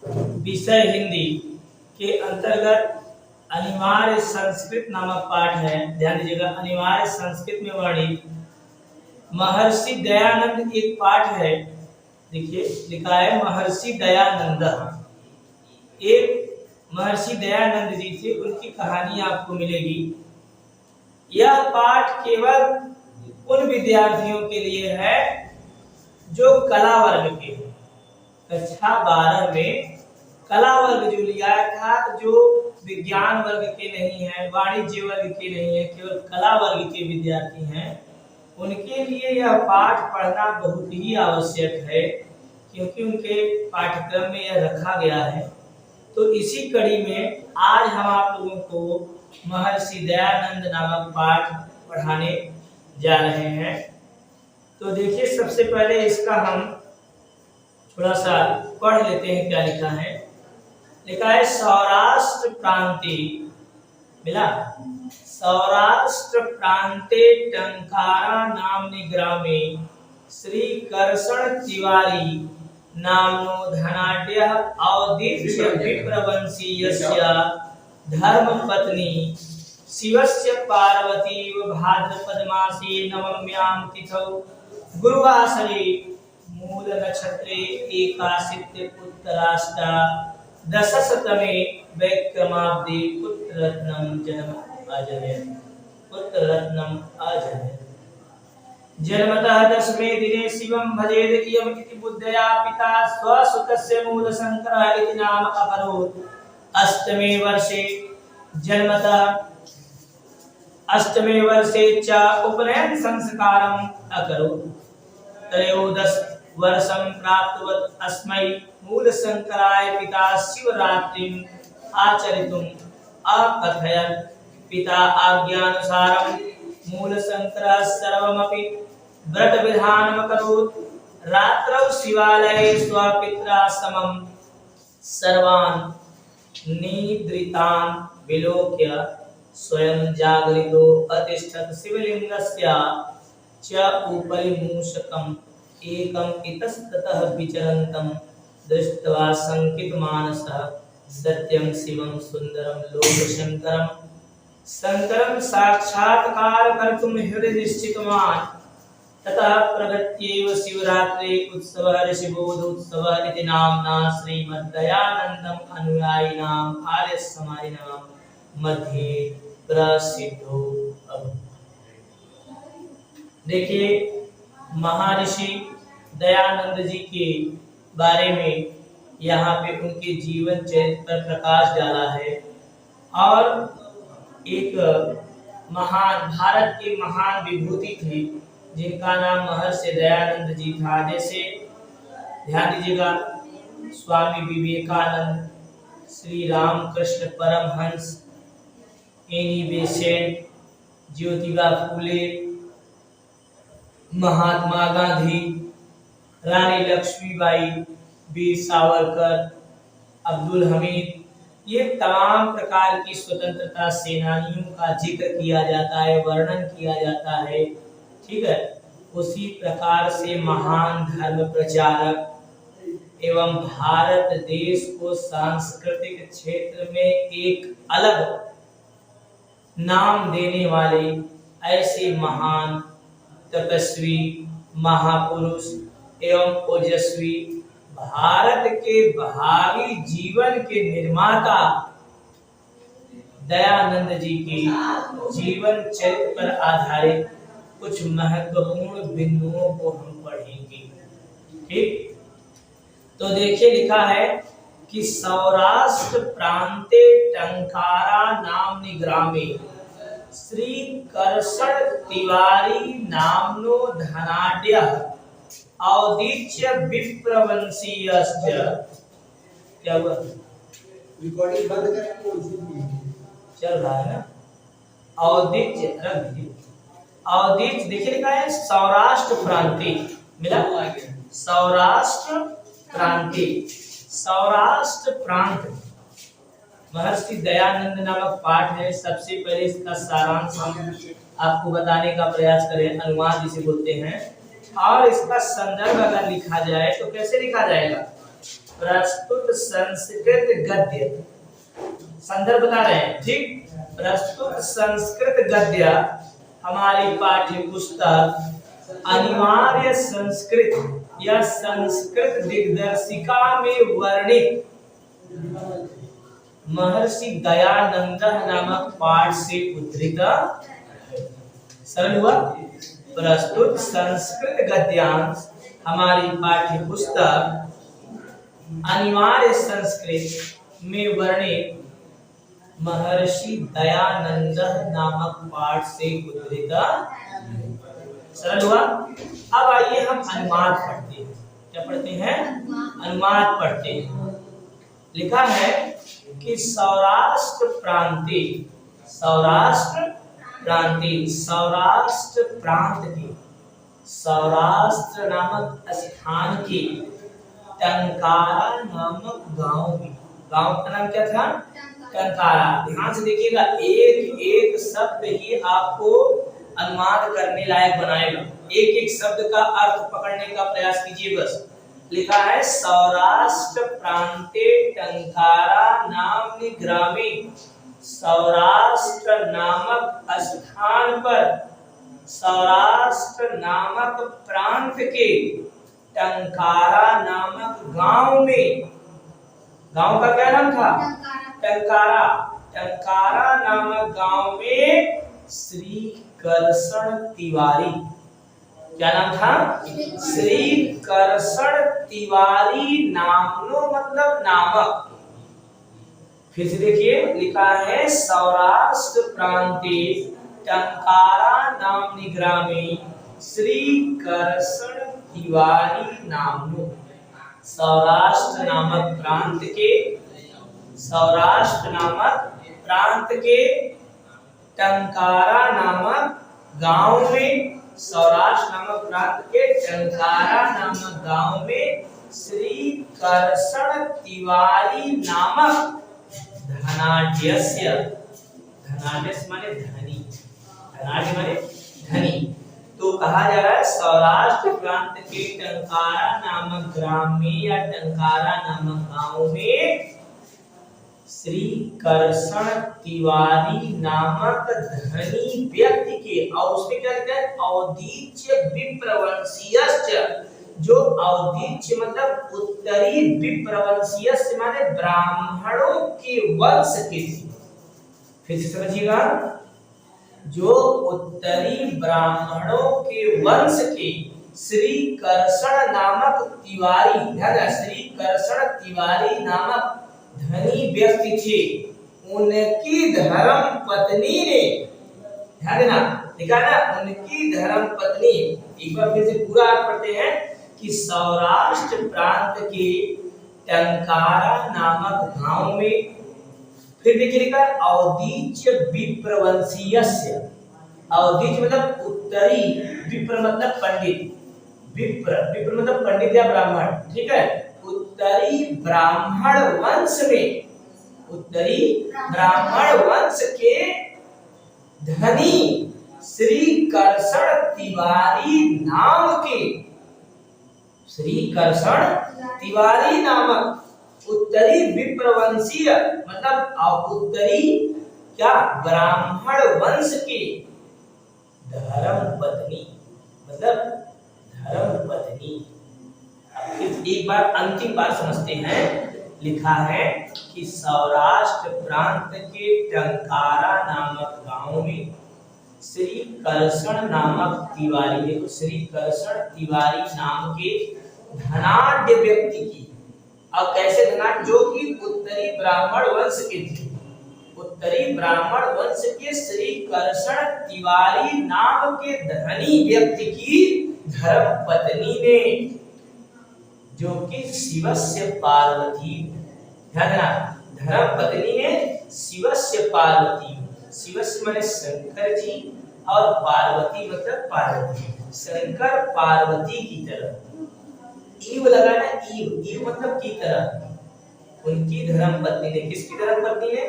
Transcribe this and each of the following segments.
विषय हिंदी के अंतर्गत अनिवार्य संस्कृत नामक पाठ है। ध्यान दीजिएगा, अनिवार्य संस्कृत में वर्णित महर्षि दयानंद एक पाठ है। देखिए लिखा है महर्षि दयानंद। एक महर्षि दयानंद जी थे, उनकी कहानी आपको मिलेगी। यह पाठ केवल उन विद्यार्थियों के लिए है जो कला वर्ग के हैं। कक्षा 12 में कला वर्ग जो लिया था, जो विज्ञान वर्ग के नहीं है, वाणिज्य वर्ग के नहीं है, केवल कला वर्ग के विद्यार्थी हैं, उनके लिए यह पाठ पढ़ना बहुत ही आवश्यक है, क्योंकि उनके पाठ्यक्रम में यह रखा गया है। तो इसी कड़ी में आज हम आप लोगों को महर्षि दयानंद नामक पाठ पढ़ाने जा रहे हैं। तो देखिए सबसे पहले इसका हम थोड़ा सा पढ़ लेते हैं क्या लिखा है। लिखा है सौराष्ट्र प्रांते, मिला, सौराष्ट्र प्रांते टंकारा नामनि ग्रामे श्री कर्षण तिवारी नामनो धनाढ्यः औदिच्य विप्रवंशीयस्य धर्मपत्नी शिवस्य पार्वती भाद्रपद मासे नवम्यां तिथौ गुरुवासरे मूल नक्षत्रे एकाशीत्य उत्तराष्टा दशशतमे वैक्रमाब्दे पुत्ररत्नम जन्म अजनयत्। पुत्ररत्नम अजनयत्। जन्मतः दशमे दिने शिवं भजेद इयम् इति बुद्धया पिता स्वसुतस्य मूलशंकरः इति नाम अकरोत्। अष्टमे वर्षे जन्मतः अष्टमे वर्षे च उपनयन संस्कारम् अकरोत्। त्रयोदश वर्षं प्राप्तवत् अस्मै मूलशंकराय पिता शिवरात्रिम् आचरितुम् अकथयत्। पिता आज्ञानुसारं मूलशंकरः सर्वमपि व्रत विधानम् अकरोत्। रात्रौ शिवालये स्वपित्रा समं सर्वान् निद्रितान् विलोक्य स्वयं जागरितो अतिष्ठत्। शिवलिंगस्य च उपरि मूषकम् एकम् इतस्ततः विचरन्तं दृष्ट्वा शंकितमानसः सत्यं शिवं सुन्दरं लोकशंकरं शंकरं साक्षात्कार कर्तुं हृदि निश्चितवान्। ततः प्रगत्यैव शिवरात्रि उत्सवः ऋषिबोधोत्सवः इति नाम्ना श्रीमद्दयानन्दम् अनुयायिनाम् आर्यसमाजिनां मध्ये प्रसिद्धो अभूत्। देखिए महर्षि दयानंद जी के बारे में यहाँ पे उनके जीवन चरित्र पर प्रकाश डाला है। और एक महान भारत के महान विभूति थे जिनका नाम महर्षि दयानंद जी था। जैसे ध्यान दीजिएगा, स्वामी विवेकानंद, श्री रामकृष्ण परमहंस, एनी बेसेंट, ज्योतिबा फूले, महात्मा गांधी, रानी लक्ष्मीबाई, वीर सावरकर, अब्दुल हमीद, ये तमाम प्रकार की स्वतंत्रता सेनानियों का जिक्र किया जाता है, वर्णन किया जाता है। ठीक है, उसी प्रकार से महान धर्म प्रचारक एवं भारत देश को सांस्कृतिक क्षेत्र में एक अलग नाम देने वाले ऐसे महान तपस्वी, महापुरुष एवं ओजस्वी, भारत के भावी जीवन के निर्माता दयानंद जी की जीवन चरित्र पर आधारित कुछ महत्वपूर्ण बिंदुओं को हम पढ़ेंगे। ठीक, तो देखिए लिखा है कि सौराष्ट्र प्रांते टंकारा नामनि ग्रामे श्री कर्षण तिवारी नामनो धनाढ्यः औदिच्य विप्रवंशीयस्य। क्या हुआ? रिकॉर्डिंग बंद करेंगे, चल रहा है ना। औदिच्य रख दीजिए। औदिच्य देखिए लिखा है सौराष्ट्र प्रांते, मिला, सौराष्ट्र प्रांते, सौराष्ट्र प्रांत महर्षि दयानंद नामक पाठ है। सबसे पहले इसका सारांश हम आपको बताने का प्रयास करें, अनुवाद जिसे बोलते हैं। और इसका संदर्भ अगर लिखा जाए तो कैसे लिखा जाएगा? प्रस्तुत संस्कृत गद्य, संदर्भ बता रहे हैं, ठीक। प्रस्तुत संस्कृत गद्य हमारी पाठ्य पुस्तक अनिवार्य संस्कृत या संस्कृत दिग्दर्शिका में वर्णित महर्षि दयानंद नामक पाठ से उद्धृत है। सरल हुआ। प्रस्तुत संस्कृत गद्यांश हमारी पाठ्य पुस्तक अनिवार्य संस्कृत में वर्णित महर्षि दयानंद नामक पाठ से उद्धृत। सरल हुआ। अब आइए हम अनुवाद पढ़ते हैं। क्या पढ़ते हैं? अनुवाद पढ़ते हैं। लिखा है कि सौराष्ट्र प्रांति, सौराष्ट्र प्रांति, सौराष्ट्र प्रांत की, सौराष्ट्र नामक स्थान की टंकारा नामक गांव में, गांव का नाम क्या था? टंकारा। ध्यान से देखिएगा, एक एक शब्द ही आपको अनुवाद करने लायक बनाएगा। एक एक शब्द का अर्थ पकड़ने का प्रयास कीजिए बस। लिखा है सौराष्ट्र प्रांते टंकारा नामनि ग्रामे, सौराष्ट्र नामक स्थान पर, सौराष्ट्र नामक प्रांत के टंकारा नामक गांव में, गांव का क्या नाम था? टंकारा। टंकारा नामक गांव में श्री करसण तिवारी, क्या नाम था? श्री करसण तिवारी नामनो मतलब नामक। फिर से देखिए, लिखा है सौराष्ट्र प्रांते टंकारा नामनि ग्रामे श्री करसण तिवारी नामनो। सौराष्ट्र नामक प्रांत के, सौराष्ट्र नामक प्रांत के टंकारा नामक गांव में, सौराष्ट्र नामक प्रांत के टंकारा नामक गांव में श्री करसण तिवारी नामक धनाढ्यस्य, धनाढ्यस्य माने धनी, धनाढ्य माने धनी। तो कहा जा रहा है सौराष्ट्र प्रांत के टंकारा नामक ग्राम में या टंकारा नामक गांव में श्री करसण तिवारी नामक धनी व्यक्ति के, और उसमें क्या लिखा है? औदीच्य विप्रवंशीयश्च, जो औदीच्य मतलब उत्तरी, विप्रवंशीयश्च माने ब्राह्मणों के वंश के थे। फिर से समझिएगा, जो उत्तरी ब्राह्मणों के वंश के श्री करसण नामक तिवारी, ध्यान रखना, श्री करसण तिवारी नामक धनी व्यक्ति थे, उनकी धर्म पत्नी ने, ध्यान देना, लिखा ना, उनकी धर्म पत्नी। एक बार फिर से पूरा अर्थ पढ़ते हैं कि सौराष्ट्र प्रांत के टंकारा नामक गांव में, फिर देखिए लिखा औदीच्य विप्रवंशीयस्य, औदीच्य मतलब उत्तरी, विप्र मतलब पंडित, विप्र, विप्र मतलब पंडित या ब्राह्मण, ठीक है। उत्तरी ब्राह्मण वंश में, उत्तरी ब्राह्मण वंश के धनी श्री करसण तिवारी नाम के, श्री करसण तिवारी नामक उत्तरी विप्रवंशीय मतलब उत्तरी क्या ब्राह्मण वंश के धर्म पत्नी, मतलब धर्म पत्नी। एक बार अंतिम बार समझते हैं। लिखा है कि सौराष्ट्र प्रांत के टंकारा नामक गांव में श्री करसण नामक तिवारी, देखो श्री करसण तिवारी नाम के धनाढ्य व्यक्ति की, अब कैसे धनाढ्य? जो कि उत्तरी ब्राह्मण वंश के थे, उत्तरी ब्राह्मण वंश के श्री करसण तिवारी नाम के धनी व्यक्ति की धर्म पत्नी ने, जो कि शिवस्य पार्वती, ध्यान देना, धर्म पत्नी ने शिवस्य पार्वती, शिवस्य माने शंकर जी और पार्वती मतलब पार्वती, शंकर पार्वती की तरह, ईव लगाना, ईव, ईव मतलब की तरह, उनकी धर्म पत्नी ने, किसकी धर्म पत्नी ने?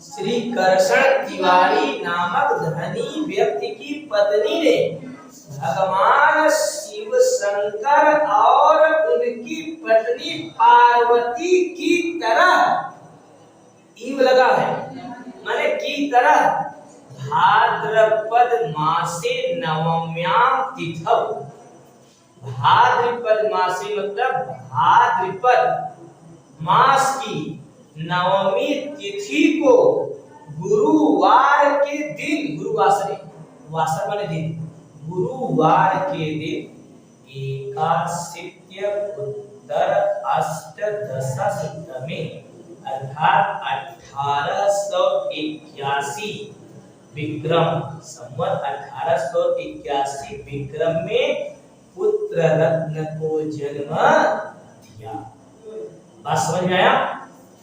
श्री करसण तिवारी नामक धनी व्यक्ति की पत्नी ने भगवान शिव शंकर और उनकी पत्नी पार्वती की तरह, ईव लगा है माने की तरह, भाद्रपद मासे नवम्याम तिथौ, भाद्रपद मासे मतलब भाद्रपद मास की नवमी तिथि को गुरुवार के दिन, गुरुवासरे, वासर माने दिन, गुरुवार के दिन एकादशीत्य उत्तर अष्टदश सप्तमी अर्थात 1881 विक्रम संवत 1881 विक्रम में पुत्र रत्न को जन्म दिया। बात समझ में आया?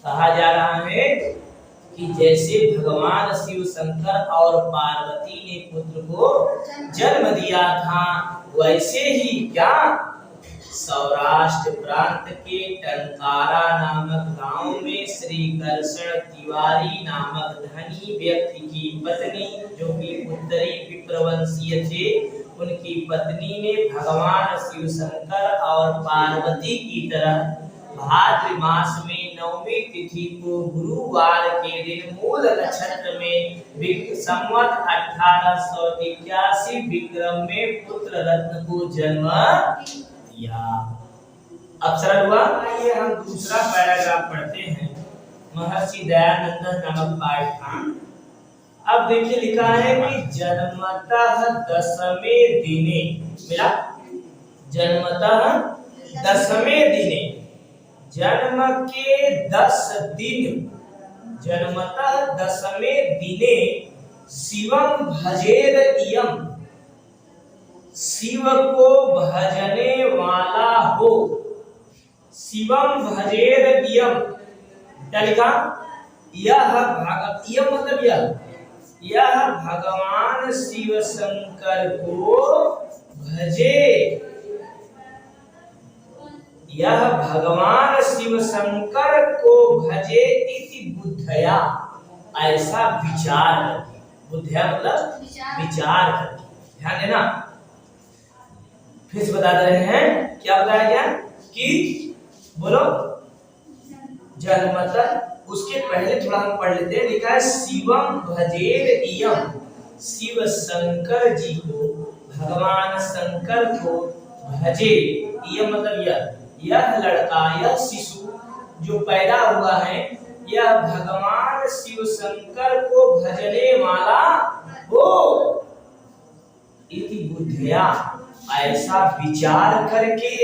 कहा जा रहा है कि जैसे भगवान शिव शंकर और पार्वती ने पुत्र को जन्म दिया था, वैसे ही क्या सौराष्ट्र प्रांत के टंकारा नामक गांव में श्री कृष्ण तिवारी नामक धनी व्यक्ति की पत्नी, जो कि उत्तरी विप्रवंशीय थे, उनकी पत्नी ने भगवान शिव शंकर और पार्वती की तरह भाद्र मास में नवमी तिथि को गुरुवार के दिन मूल नक्षत्र में संवत 1881 विक्रम में पुत्र रत्न को जन्म दिया। अब सरल हुआ। आइए हम दूसरा पैराग्राफ पढ़ते हैं, महर्षि दयानंद नामक पाठ्यक्रम। अब देखिए लिखा है कि जन्मतः दसवें दिने, मिला, जन्मतः दसवें दिने, जन्म के 10 दिन, जन्मतः दसवें दिने शिवम भजेद इयम, शिव को भजने वाला हो, शिवम भजेद इयम, क्या लिखा? यह इयम मतलब यह भगवान शिव शंकर को भजे, यह भगवान शिव शंकर को भजे इति बुद्धया, ऐसा विचार करके, बुद्धया मतलब विचार करके, ध्यान देना। फिर से बता रहे हैं, क्या बताया गया कि बोलो जन्मतः, उसके पहले थोड़ा हम पढ़ लेते हैं। लिखा है शिवम भजेद इयम, शिव शंकर जी को, भगवान शंकर को भजे, इयम मतलब यह लड़का, यह शिशु जो पैदा हुआ है, यह भगवान शिव शंकर को भजने वाला हो, इति बुद्धया, ऐसा विचार करके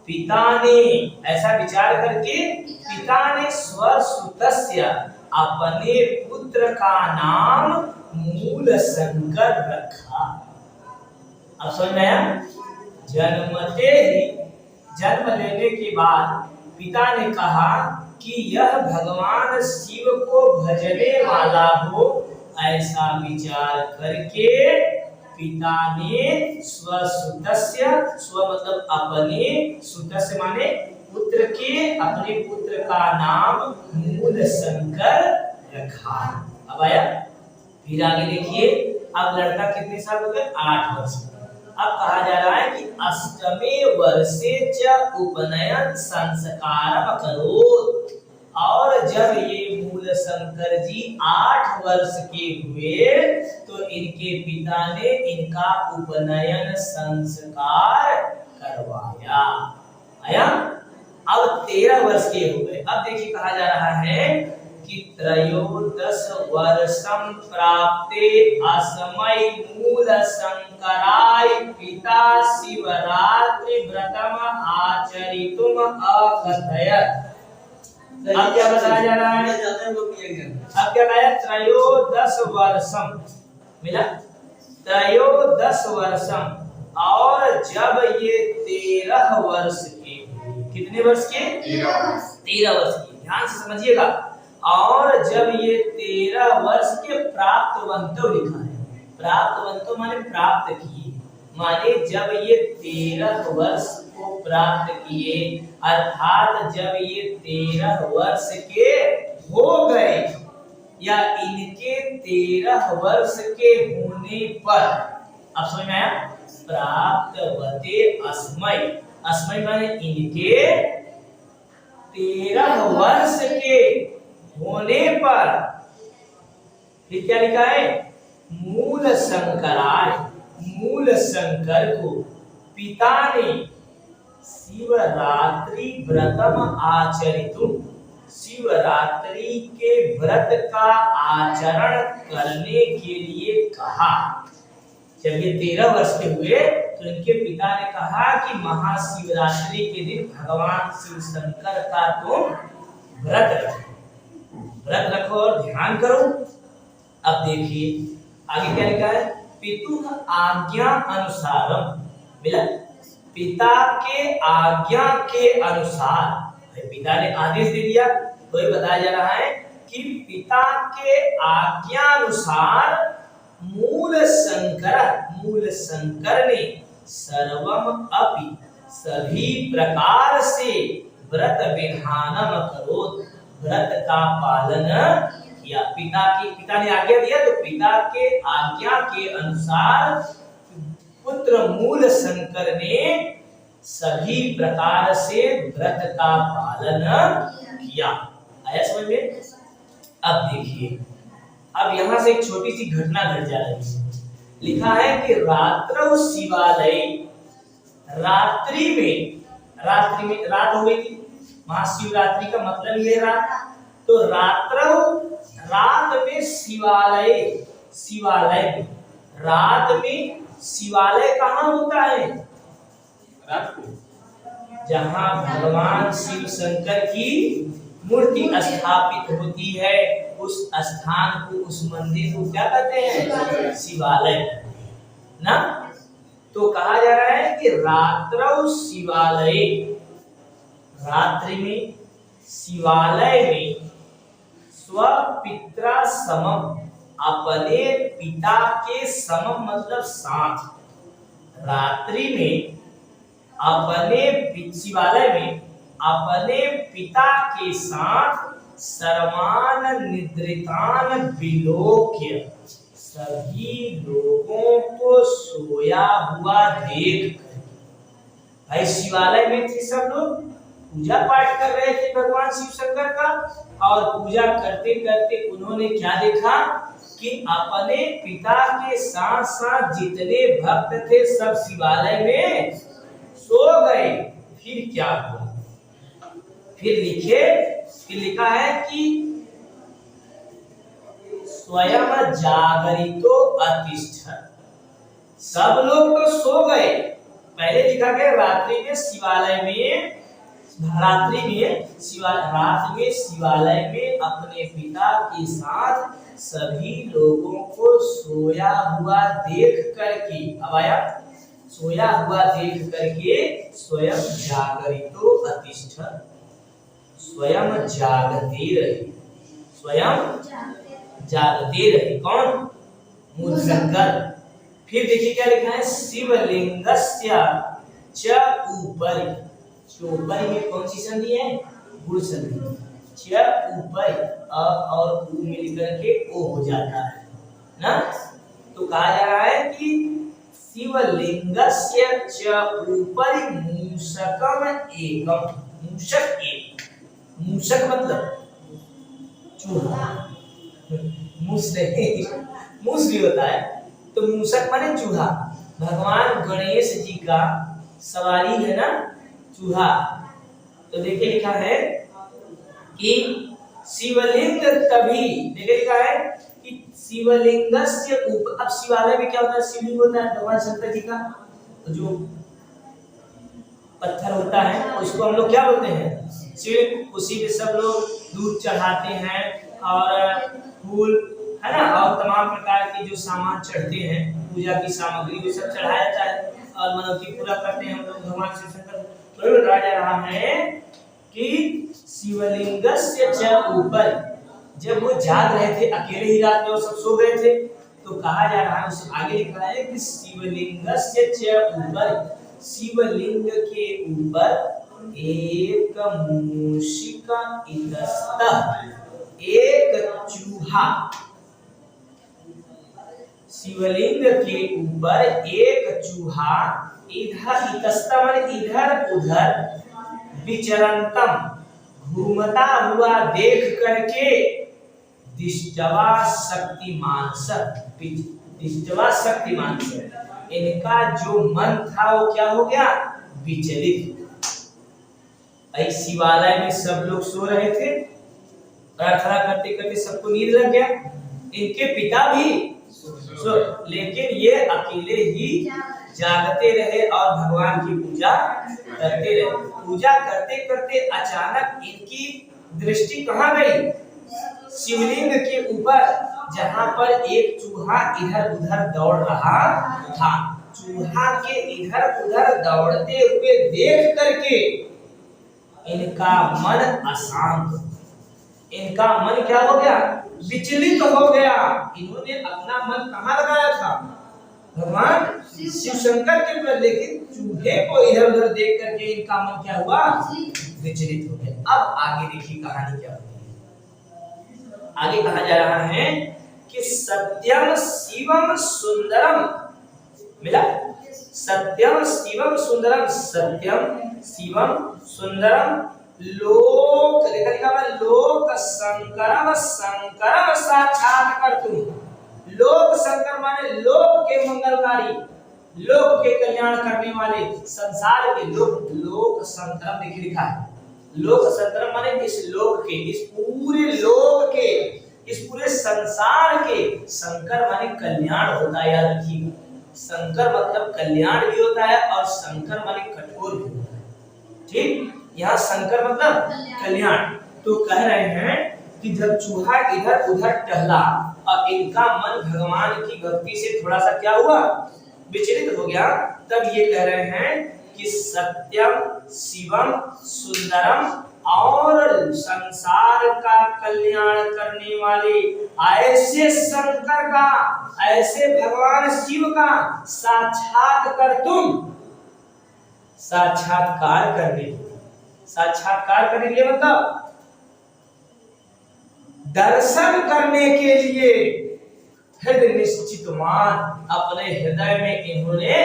पिता ने, ऐसा विचार करके पिता ने स्वसुतस्य, अपने पुत्र का नाम मूल शंकर रखा। अब समझ में आया? जन्मते ही, जन्म लेने के बाद पिता ने कहा कि यह भगवान शिव को भजने वाला हो, ऐसा विचार करके पिता ने स्वसुतस्य, स्व मतलब अपने, सुतस्य माने पुत्र के, अपने पुत्र का नाम मूल शंकर रखा। अब आया, फिर आगे देखिए, अब लड़का कितने साल हो गए? 8 वर्ष। अब कहा जा रहा है कि अष्टमे वर्षे च उपनयन संस्कारम करोत्, और जब ये मूल शंकर जी 8 वर्ष के हुए तो इनके पिता ने इनका उपनयन संस्कार करवाया। आया? अब 13 वर्ष के हो गए। अब देखिए कहा जा रहा है कि त्रयोदश वर्षम प्राप्ते असमय मूल शंकराय पिता शिवरात्रि व्रतम आचरितुम अकथयत्। अब क्या बताया जा रहा है? अब क्या कहा? त्रयोदश वर्षम, मिला, त्रयोदश वर्षम, और जब ये 13 वर्ष के, कितने वर्ष के? 13 वर्ष के, ध्यान से समझिएगा। और जब ये 13 वर्ष के प्राप्तवंतो लिखा है, प्राप्तवंतो माने प्राप्त किए, माने जब ये 13 वर्ष को प्राप्त किए, अर्थात जब ये 13 वर्ष के हो गए, या इनके 13 वर्ष के होने पर, अब समझ में आया? प्राप्तवते अस्मै, अस्मै माने इनके 13 वर्ष के होने पर, फिर क्या लिखा है, मूल शंकराय, मूल शंकर को पिता ने शिवरात्रि व्रतम आचरितुम, शिवरात्रि के व्रत का आचरण करने के लिए कहा। जब ये 13 वर्ष के हुए तो इनके पिता ने कहा कि महाशिवरात्रि के दिन भगवान शिव शंकर का तुम व्रत रखो और ध्यान करो। अब देखिए आगे क्या लिखा है, पितु आज्ञा अनुसारम, मिला, पिता के आज्ञा के अनुसार, पिता ने आदेश दे दिया तो ये बताया जा रहा है कि पिता के आज्ञा अनुसार मूल शंकर ने सर्वम अपि, सभी प्रकार से व्रत विधानम करोत, व्रत का पालन किया। पिता ने आज्ञा दिया तो पिता के आज्ञा के अनुसार पुत्र मूल शंकर ने सभी प्रकार से व्रत का पालन किया। आया समझ में? अब देखिए, अब यहाँ से एक छोटी सी घटना घट जा रही है। लिखा है कि रात्रौ शिवालय, रात्रि में रात हो गई थी, महाशिवरात्रि का मतलब ये रात, तो रात में शिवालय रात में शिवालय कहाँ होता है? रात को, जहाँ भगवान शिव शंकर की मूर्ति स्थापित होती है, उस स्थान को, उस मंदिर को क्या कहते हैं? शिवालय ना। तो कहा जा रहा है कि रात्रौ शिवालय, रात्रि में शिवालय में स्वपित्रा समम, अपने पिता के समम मतलब साथ, रात्रि में शिवालय में अपने पिता के साथ सर्वान निद्रितान विलोक्य, सभी लोगों को सोया हुआ देख, भाई शिवालय में थे सब लोग, पूजा पाठ कर रहे थे भगवान शिव शंकर का, और पूजा करते करते उन्होंने क्या देखा कि अपने पिता के साथ साथ जितने भक्त थे सब शिवालय में सो गए। फिर क्या हुआ? फिर लिखा है कि स्वयं जागरितो अतिष्ठत्, सब लोग तो सो गए। पहले लिखा गया रात्रि में शिवालय में शिवालय में अपने पिता के साथ सभी लोगों को सोया हुआ देख करके, अब आया, सोया हुआ देख करके स्वयं जागरितो अतिष्ठत्, स्वयं जागते रहे, कौन? मूल शंकर। फिर देखिए क्या लिखा है, शिवलिंगस्य च ऊपरी, ऊपरी में कौन सी संधि है? गुण संधि, च ऊपरी, अ और उ मिलकर के ओ हो जाता है ना। तो कहा जा रहा है कि शिवलिंगस्य च ऊपरी मूषकम एकम, मूषक एक, मूषक मतलब चूहा, मूस भी होता है, तो मूषक माने चूहा। भगवान गणेश जी का सवारी है ना चूहा। तो देखिए लिखा है कि शिवलिंग, तभी देखिए लिखा है कि शिवलिंगस्य ऊपर, अब शिवालय में क्या होता है? शिवलिंग होता है भगवान शंकर जी का, तो जो पत्थर होता है उसको हम लोग क्या बोलते हैं? शिवलिंग। उसी पे सब लोग दूध चढ़ाते हैं और फूल, है ना, और तमाम प्रकार के जो सामान चढ़ते हैं, पूजा की सामग्री, वो सब चढ़ाया जाता है और मनौती पूरा करते हैं हम लोग भगवान शिव शंकर। तो बताया जा रहा है कि शिवलिंगस्य च ऊपर, जब वो जाग रहे थे अकेले ही रात में, वो सब सो गए थे, तो कहा जा रहा है, उससे आगे लिखा है कि शिवलिंगस्य च ऊपर, शिवलिंग के ऊपर एक मूषिक इतस्तः, एक चूहा, शिवलिंग के ऊपर एक चूहा इधर इतस्तम इधर उधर विचरंतम घूमता हुआ देख करके दिष्टवा शक्तिमान से इनका जो मन था वो क्या हो गया, विचलित। शिवालय में सब लोग सो रहे थे, प्रार्थना करते करते सबको नींद लग गया, इनके पिता भी लेकिन ये अकेले ही जागते रहे और भगवान की पूजा करते रहे। पूजा करते करते अचानक इनकी दृष्टि कहाँ गई, शिवलिंग के ऊपर, जहाँ पर एक चूहा इधर उधर दौड़ रहा था। चूहा के इधर उधर दौड़ते हुए देख करके इनका मन अशांत, इनका मन क्या हो गया, विचलित हो गया। इन्होंने अपना मन कहाँ लगाया था, भगवान शिव शंकर के ऊपर, लेकिन चूहे को इधर उधर देख करके इनका मन क्या हुआ, विचलित हो गया। अब आगे देखिए कहानी क्या होती है। आगे कहा जा रहा है कि सत्यम शिवम सुंदरम, मिला, सत्यम शिवम सुंदरम, सत्यम शिवम सुंदरम लोक, देखा लिखा है लोक शंकरम, शंकरम साक्षात कर्तुम। लोक शंकर माने लोक के मंगलकारी, लोक के कल्याण करने वाले, संसार के लोक, लोक शंकरम देखिए लिखा है। लोक शंकरम माने इस लोक के, इस पूरे लोक के, इस पूरे संसार के। शंकर माने कल्याण होता है, याद रखिएगा। शंकर मतलब कल्याण भी होता है और शंकर माने कठोर भी होता है, ठीक। यहाँ शंकर मतलब कल्याण। तो कह रहे हैं कि जब चूहा इधर उधर टहला और इनका मन भगवान की भक्ति से थोड़ा सा क्या हुआ, विचलित हो गया, तब ये कह रहे हैं कि सत्यम शिवम सुंदरम, और संसार का कल्याण करने वाले ऐसे शंकर का, ऐसे भगवान शिव का साक्षात्कार, तुम साक्षात्कार करने के लिए, साक्षात्कार करने के लिए मतलब दर्शन करने के लिए हृदय निश्चितमान, अपने हृदय में इन्होंने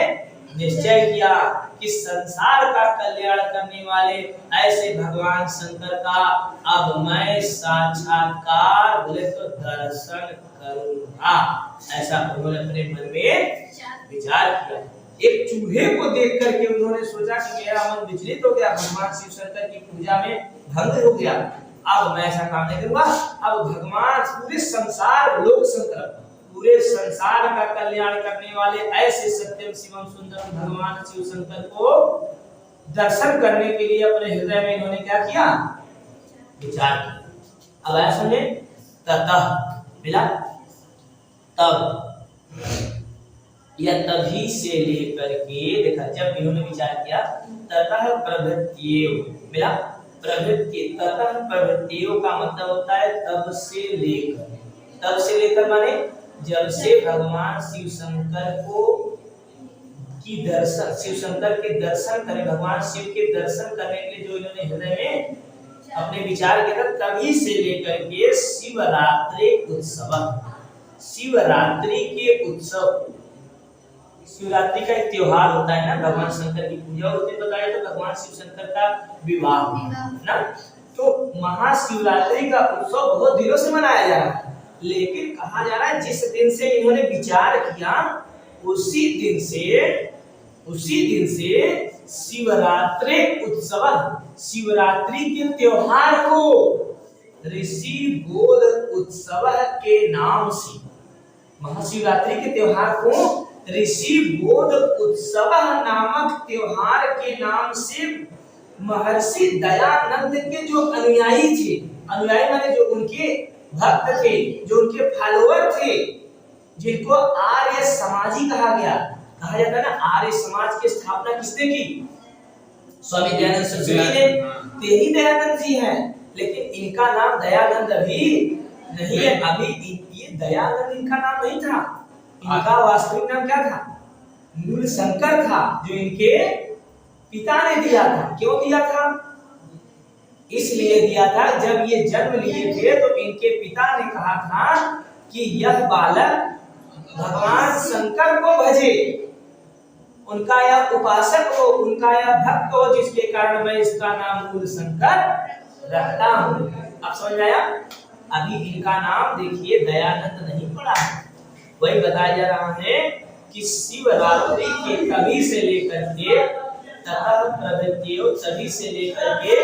निश्चय किया कि संसार का कल्याण करने वाले ऐसे भगवान शंकर का अब मैं साक्षात्कार, बोले तो दर्शन करूंगा, ऐसा उन्होंने अपने मन में विचार किया। एक चूहे को देख करके उन्होंने सोचा कि मेरा मन विचलित हो गया, भगवान शिव शंकर की पूजा में भंग हो गया, अब मैं ऐसा काम नहीं करूंगा। अब भगवान पूरे संसार, लोक शंकर, पूरे संसार का कल्याण करने वाले ऐसे सत्यम शिवम सुंदरम भगवान शिव शंकर को दर्शन करने के लिए अपने हृदय में इन्होंने क्या किया, विचार किया। अब ऐसा समझे, ततः मिला, तब या तभी से लेकर के, देखा जब इन्होंने विचार किया, ततः प्रवृत्तियों, मिला, प्रवृत्ति, ततः प्रवृत्तियों का मतलब होता है तब से लेकर। तब से लेकर माने जब से भगवान शिव शंकर को की दर्शन, शिव शंकर के दर्शन करने, भगवान शिव के दर्शन करने के लिए जो इन्होंने हृदय में अपने विचार किया था, तभी से लेकर के शिवरात्रि उत्सव, शिवरात्रि के उत्सव, शिवरात्रि का एक त्योहार होता है ना, भगवान शंकर की पूजा, और उसमें बताया तो भगवान शिव शंकर का विवाह ना, तो महाशिवरात्रि का उत्सव बहुत दिनों से मनाया जा रहा है। लेकिन कहा जा रहा है जिस दिन से इन्होंने विचार किया उसी दिन से शिवरात्रि उत्सव, शिवरात्रि के त्योहार को ऋषि बोध उत्सव के नाम से, महाशिवरात्रि के त्योहार को ऋषि बोध उत्सव नामक त्योहार के नाम से महर्षि दयानंद के जो अनुयायी थे, अनुयायी माने जो उनके भक्त थे, जो उनके फॉलोअर थे, जिनको आर्य समाजी कहा गया, कहा जाता है ना, आर्य समाज की स्थापना किसने की, स्वामी दयानंद सरस्वती ने, ते ही दयानंद जी हैं। लेकिन इनका नाम दयानंद अभी नहीं है, अभी ये दयानंद इनका नाम नहीं था, इनका वास्तविक नाम क्या था, मूल शंकर था, जो इनके पिता ने दिया था। क्यों दिया था, इसलिए दिया था जब ये जन्म लिए थे तो इनके पिता ने कहा था कि यह बालक भगवान शंकर को भजे, उनका यह उपासक हो, उनका यह भक्त हो, जिसके कारण मैं इसका नाम मूल शंकर रखता हूँ। आप समझ आया? अभी इनका नाम देखिए दयानंद नहीं पड़ा है, वही बताया जा रहा है कि शिवरात्रि के कभी से लेकर के तभी से लेकर के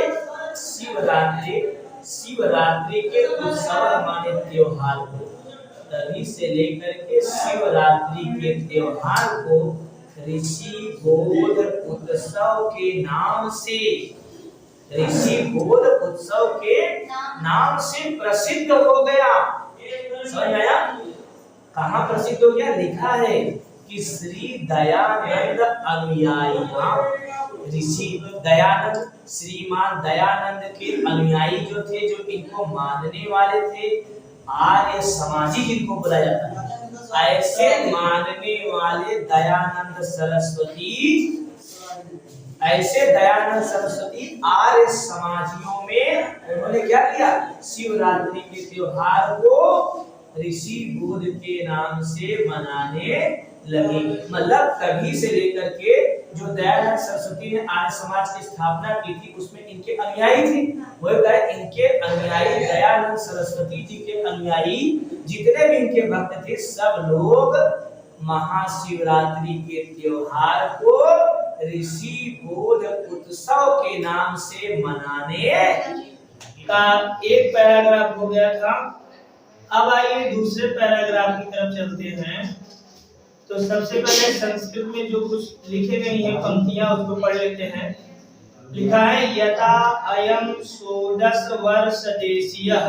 शिवरात्रि के उत्सव माने त्योहार को, तभी से लेकर के शिवरात्रि के त्योहार को ऋषि बोध उत्सव के नाम से, ऋषि बोध उत्सव के नाम से प्रसिद्ध हो गया। समझ आया? कहाँ प्रसिद्ध हो गया? लिखा है कि श्री दयानंद अनुयायी, ऋषि दयानंद, श्रीमान दयानंद के अनुयायी जो थे, जो इनको मानने वाले थे, आर्य समाजी जिनको बोला जाता है, ऐसे मानने वाले दयानंद सरस्वती, ऐसे दयानंद सरस्वती आर्य समाजियों में उन्होंने क्या किया? शिवरात्रि के त्योहार को ऋषि बोध के नाम से मनाने लगे। मतलब कभी से लेकर के जो दयानंद सरस्वती ने आर्य समाज की स्थापना की थी, उसमें इनके अनुयायी थे। वही बताया, इनके अनुयायी, दयानंद सरस्वती जी के अनुयायी जितने भी इनके भक्त थे, सब लोग महाशिवरात्रि के त्योहार को ऋषि बोध उत्सव के नाम से मनाने का एक पैराग्राफ हो गया था। अब आइए दूसरे पैराग्राफ की तरफ चलते हैं। तो सबसे पहले संस्कृत में जो कुछ लिखे गई हैं पंक्तियां, उसको पढ़ लेते हैं। लिखा है, यथा अयम षोडश वर्ष देशीयः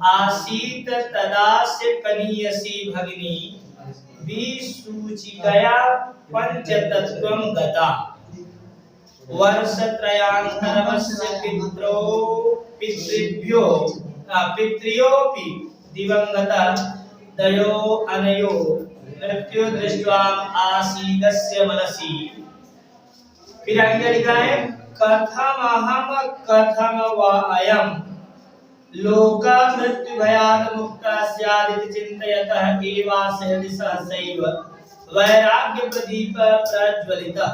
आसीत तदास्य कनीयसी भगिनी विसूचिकया पंचतत्त्वं गता वर्षत्रयान्तरवस्य पितृभ्योऽपि दिवंगता दयो अनयो मृत्यु दृष्ट्वा आसीदस्य मनसि। फिर आगे लिखा है, कथम वा अयम लोका मृत्यु भयात् मुक्ता स्यादिति चिन्तयतः एवास्य सहसैव वैराग्य प्रदीप प्रज्वलितः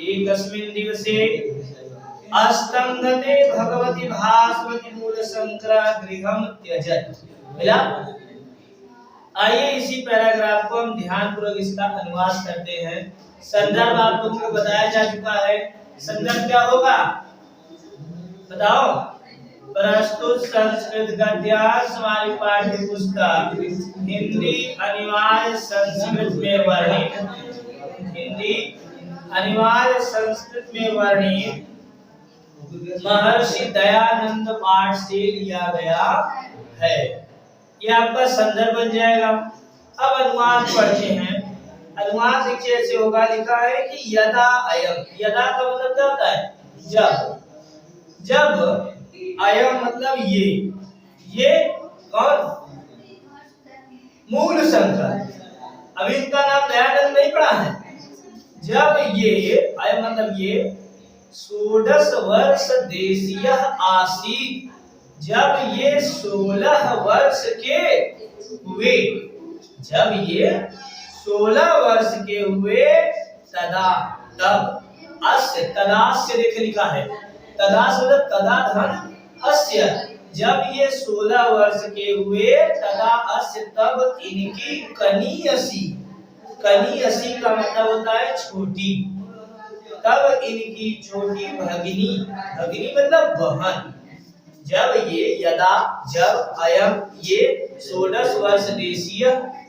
एकस्मिन् दिवसे अस्तंगते भगवती भास्वती मूल शंकर गृहम त्यजत। मिला? आइए इसी पैराग्राफ को हम ध्यान पूर्वक इसका अनुवाद करते हैं। संदर्भ आप लोगों को बताया जा चुका है। संदर्भ क्या होगा बताओ? प्रस्तुत संस्कृत गद्यांश हमारी पाठ्य पुस्तक हिंदी अनिवार्य संस्कृत में वर्णित, हिंदी अनिवार्य संस्कृत में वर्णित महर्षि दयानंद पाठ से लिया गया है। ये आपका संदर्भ बन जाएगा। अब अनुवाद पढ़ते हैं। अनुवाद देखिए ऐसे होगा, लिखा है कि यदा अयम, यदा का मतलब क्या होता है? जब, जब, अयम मतलब ये कौन? मूल शंकर। अभी इनका नाम दयानंद नहीं पड़ा है। जब ये अयम मतलब ये षोडश वर्ष देशीय आसीत, जब ये 16 वर्ष के हुए, जब ये 16 वर्ष के हुए, तदा तब अस्य, तदास्य देख लिखा है, तदास्य मतलब तदा धन अस्य, जब ये 16 वर्ष के हुए, तदा अस्य तब इनकी कनीयसी, कनीयसी का मतलब होता है छोटी, तब इनकी छोटी भगिनी, भगिनी मतलब बहन, जब ये यदा, जब अयम ये 16 वर्ष देशीय,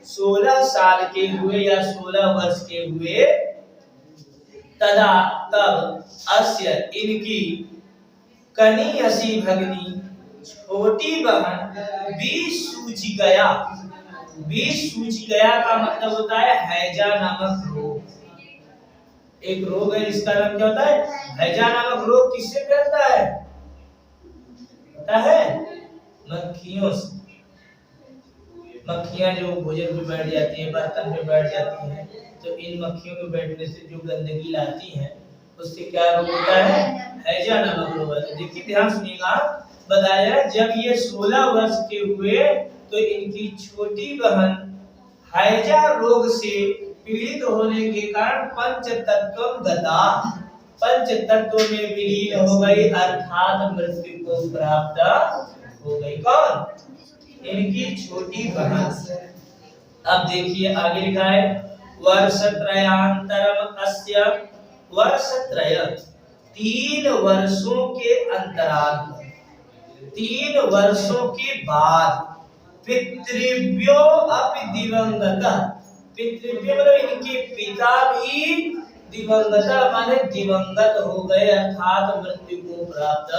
16 साल के हुए या 16 वर्ष के हुए, तदा तब अस्य इनकी कनीयसी भगिनी छोटी बहन विसूचिकया, विसूचिकया का मतलब होता है हैजा नामक रोग। एक रोग है जिसका नाम क्या होता है? हैजा नामक रोग। किससे फैलता है पता है? मक्खियों से। मक्खियां जो भोजन पे बैठ जाती हैं, बर्तन पे बैठ जाती हैं, तो इन मक्खियों के बैठने से जो गंदगी लाती हैं, उससे क्या रोग होता है? हैजा नामक रोग है। देखिए ध्यान सुनिएगा, बताया जब ये 16 वर्ष के हुए तो इनकी छोटी बहन हैजा रोग से पीड़ित होने के कारण पंच तत्व गता, पंच तत्व में विलीन हो गई अर्थात मृत्यु को प्राप्त हो गई। कौन? इनकी छोटी बहन। अब देखिए आगे लिखा है वर्षत्रयांतरम अस्य, वर्षत्रय 3 वर्षों के अंतराल, 3 वर्षों के बाद पितृव्यो अपि दिवंगत, पितृव्य मतलब इनके पिता भी दिवंगत माने दिवंगत हो गए अर्थात मृत्यु को प्राप्त।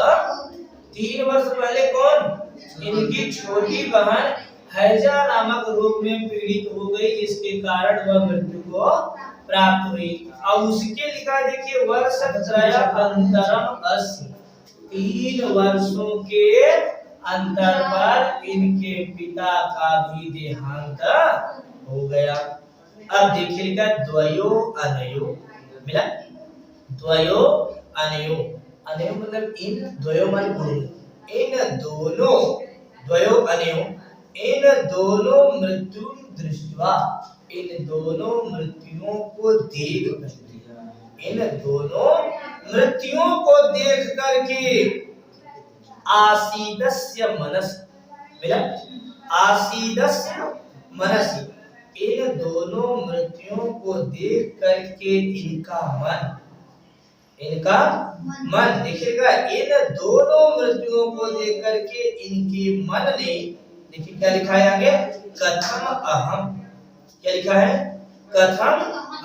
3 वर्ष पहले कौन? इनकी छोटी बहन हैजा नामक रोग में पीड़ित हो गई जिसके कारण वह मृत्यु को प्राप्त हुई। और उसके लिखा देखिए वर्षत्रय अंतरम अस्य, 3 वर्षों के अंतर पर इनके पिता का भी देहांत हो गया। अब देखिए लिखा द्वयो अनयो, मिला द्वयो अनयो, अनयो मतलब इन, द्वयो मतलब दोनों, इन दोनों, द्वयो अनयो इन दोनों मृत्यु दृष्टवा, इन दोनों मृत्युओं को देख करके, इन दोनों मृत्युओं को देख करके आसीदस्य मनस, मिला आसीदस्य मनस, इन दोनों मृत्युओं को देख करके इनका मन, इनका मन देखिएगा, इन दोनों मृत्युओं को देख करके इनके मन ने, देखिए क्या लिखा है आगे कथम अहम, क्या लिखा है कथम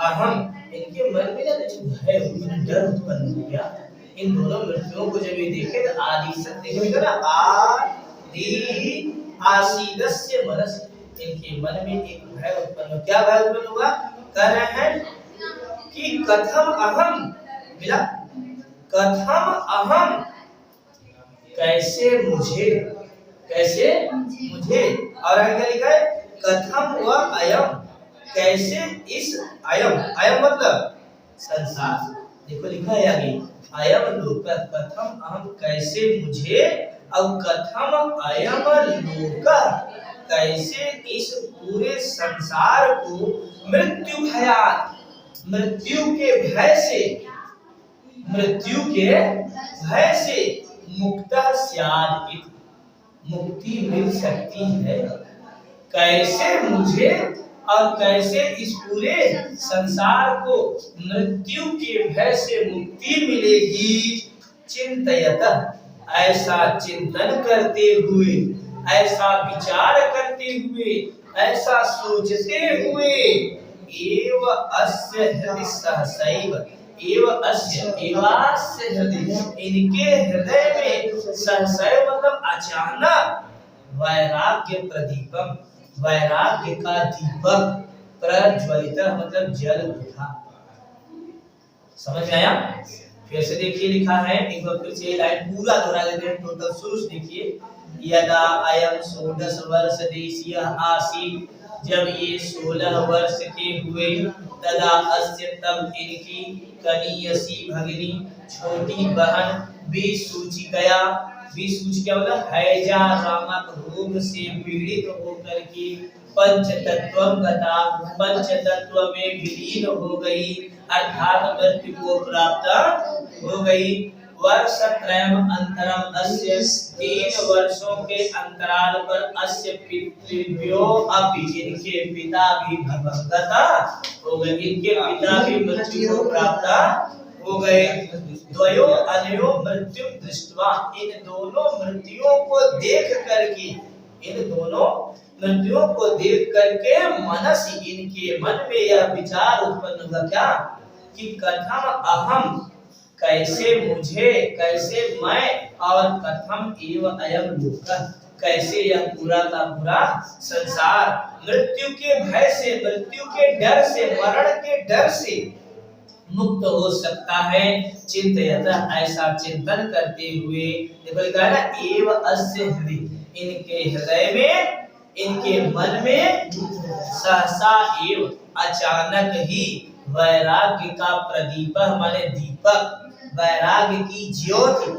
अहम, इनके मन में ना भय, डर उत्पन्न हो गया। इन दोनों मृत्युओं को जब ये देखे तो आदि से देखिएगा ना आदि आसीदस्य मनस, इनके मन में एक भय उत्पन्न हो, क्या भय उत्पन्न हुआ? कह रहे हैं कि कथम अहम, मिला कथम अहम, कैसे मुझे, कैसे मुझे, और आगे लिखा है कथम व अयम, कैसे इस अयम, अयम मतलब संसार, देखो लिखा है आगे अयम लोक, कथम अहम कैसे मुझे, और कथम अयम लोक कैसे इस पूरे संसार को मृत्यु भयात, मृत्यु के भय से, मृत्यु के भय से मुक्तः स्याद, मुक्ति मिल सकती है, कैसे मुझे और कैसे इस पूरे संसार को मृत्यु के भय से मुक्ति मिलेगी, चिंतयत ऐसा चिंतन करते हुए, ऐसा विचार करते हुए, ऐसा सोचते हुए, एव अस्य हृदय सहसैव, एव अस्य एवास्य हृदय, इनके हृदय में सहसैव मतलब अचानक वैराग्य प्रदीपम, वैराग्य का दीपक प्रज्वलित मतलब जल उठा। समझ में आया? फिर से देखिए लिखा है, एक बार फिर से लाइन पूरा दोहरा देते हैं, टोटल शुरू से देखिए। यदा अयम 16 वर्ष देशीय आसी, जब ये 16 वर्ष के हुए, तदा अस्य तब इनकी कनीयसी भगिनी छोटी बहन विसूचिकया, विसूच क्या मतलब हैजा नामक रोग से पीड़ित होकर के पंच तत्वम गता, पंच तत्व में विलीन हो गई अर्थात मृत्यु को प्राप्त हो गई। वर्षत्रयम अंतरम अस्य, 3 वर्षों के अंतराल पर अस्य पितृभ्यो अपि, इनके पिता भी दिवंगत हो गए, इनके पिता भी मृत्यु को प्राप्त हो गए। द्वयो अनयो मृत्यु दृष्टवा, इन दोनों मृत्युओं को देख करके, इन दोनों मृत्युओं को देख करके मनस, इनके मन में यह विचार उत्पन्न हुआ क्या कि कथम अहम, कैसे मुझे, कैसे मैं, और कथम एव अयम लोक, कैसे यह पूरा का पूरा संसार मृत्यु के भय से, मृत्यु के डर से, मरण के डर से मुक्त हो सकता है। चिंतयत ऐसा चिंतन करते हुए, देखो लिखा है ना एव अस्य हृदय, इनके हृदय में, इनके मन में सहसा एव अचानक ही वैराग्य का प्रदीप माने दीपक, वैराग्य की ज्योति